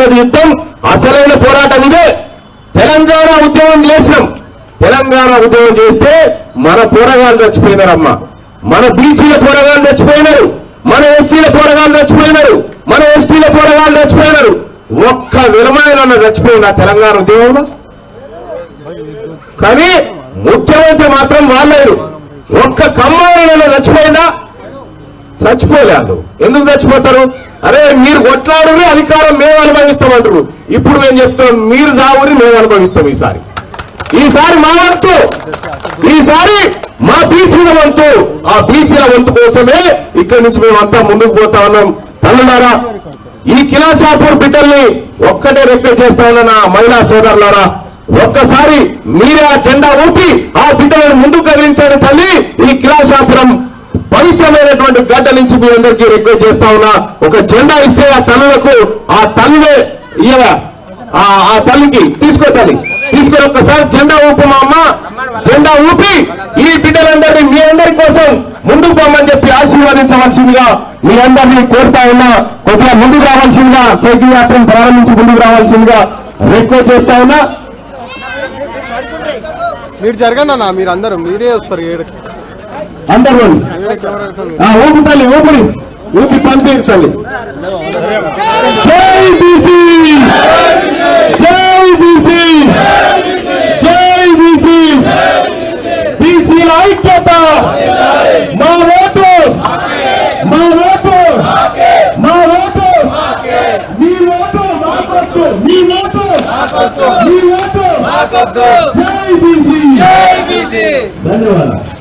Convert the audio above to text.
ఉన్నది యుద్ధం, అసలైన పోరాటం ఇదే. తెలంగాణ ఉద్యమం చేసినాం. తెలంగాణ ఉద్యమం చేస్తే మన పోరగాళ్ళు చచ్చిపోయినారమ్మా. మన బీసీల పోరగాళ్ళు చచ్చిపోయినారు, మన ఎస్సీల పోరగాళ్ళు చచ్చిపోయినారు, మన ఎస్టీల పోరగాళ్ళు చచ్చిపోయినారు. ఒక్క విరమాయన చచ్చిపోయిన తెలంగాణ ఉద్యమంలో. కానీ ముఖ్యమంత్రి మాత్రం వాళ్ళేరు. ఒక్క కమ్మాయిలో చచ్చిపోయినా చచ్చిపోలేదు. ఎందుకు చచ్చిపోతారు? అరే మీరు కొట్లాడుని అధికారం మేము అనుభవిస్తామంటారు. ఇప్పుడు మేము చెప్తాం మీరు సాగుని మేము అనుభవిస్తాం. ఈసారి మా వంతు, ఈసారి మా బీసీల వంతు. ఆ బీసీల వంతు కోసమే ఇక్కడి నుంచి మేమంతా ముందుకు పోతా ఉన్నాం. తల్లులారా, ఈ కిలాషాపూర్ బిడ్డల్ని ఒక్కటే రిక్వెస్ట్ చేస్తా ఉన్నా నా మహిళా సోదరులారా, ఒక్కసారి మీరే ఆ జెండా ఊపి ఆ బిడ్డలను ముందుకు కదిలించండి తల్లి. ఈ కిలాషాపురం పవిత్రమైనటువంటి గడ్డ నుంచి మీ అందరికీ రిక్వెస్ట్ చేస్తా ఉన్నా. ఒక జెండా ఇస్తే ఆ తల్లులకు, ఆ తల్లి ఆ తల్లికి తీసుకొని ఒక్కసారి జెండా ఊపు మా అమ్మ. జెండా ఊపి ఈ బిడ్డలందరినీ మీ అందరి కోసం ముందుకు పోమని చెప్పి ఆశీర్వదించవలసిందిగా మీ అందరినీ కోరుతా ఉన్నా. కొద్దిగా ముందుకు రావాల్సిందిగా, సైకిల్ యాత్రను ప్రారంభించి ముందుకు రావాల్సిందిగా రిక్వెస్ట్ చేస్తా ఉన్నా. మీరు జరగండి అన్న, మీరు అందరూ మీరే వస్తారు. అందరూ ఊపి తల్లి, ఊపి పంపించండి. జై బీసీ, జై బీసీ, జై బీసీ. బీసీల ఐక్యత. మా ఓటు, మా ఓటు, మా ఓటు. మీ ఓటు మాకొద్దు, మీ ఓటు, మీ ఓటు. జై బీసీ, జై బీసీ. ధన్యవాదాలు.